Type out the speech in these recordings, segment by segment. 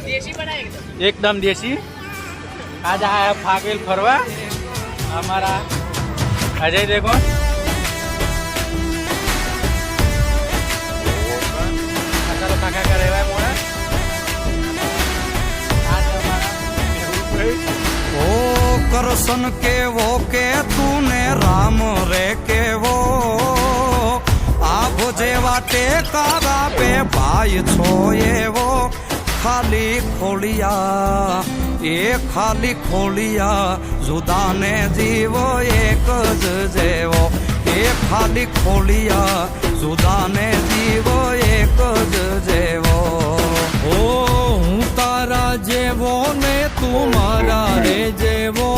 एकदम देसी। आज आया फागेल फरवा हमारा अजय देखो चलो काका का रेवा मोड़ा आज हमारा ओ करसन के वो के तूने राम रे के वो आभो जेवा टेकारा पे भाई छो ये वो खाली खोलिया ये खाली खोलिया जुदा ने जीवो एक ज जेवो ये खाली खोलिया जुदा ने जीवो एक ज जेवो ओ हूँ तारा जेवो ने तू मारा रे जेवो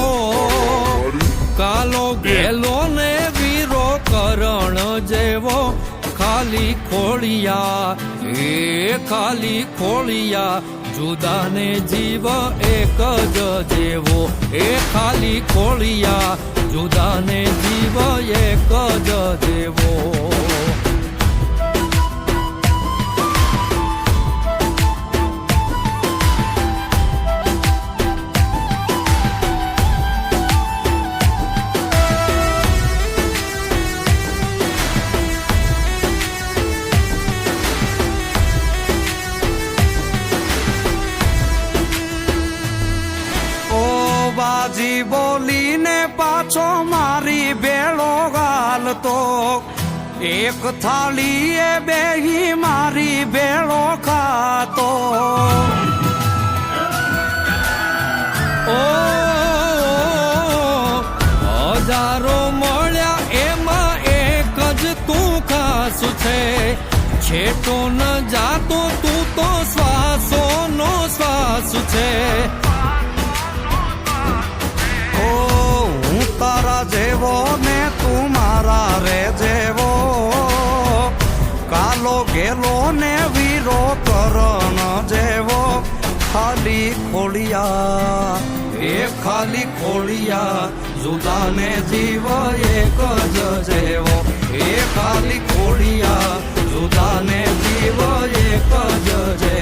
कालो गेलो ने वीरो करण जेवो खाली खोलिया ए खाली खोलिया जुदा ने जीव एक ज जेवो ए खाली खोलिया जुदा ने जीव एक ज जेवो બાજી બોલીને પાછો મારી બેળો ગાલતો એક થાળીએ બેહી મારી બેળો ખાતો ઓ હજારો મળ્યા એમાં એક જ તું ખાસ છે છેટો ન જાતો તું તો શ્વાસો નો શ્વાસ છે તારા જેવો ને તું મારા રે જેવો કાલો ગેલો ને વીરો કરણ જેવો ખાલી ખોલિયા એ ખાલી ખોલિયા જુદા ને જીવ એક જ જેવો એ ખાલી ખોલિયા જુદા ને જીવ એક જ જેવો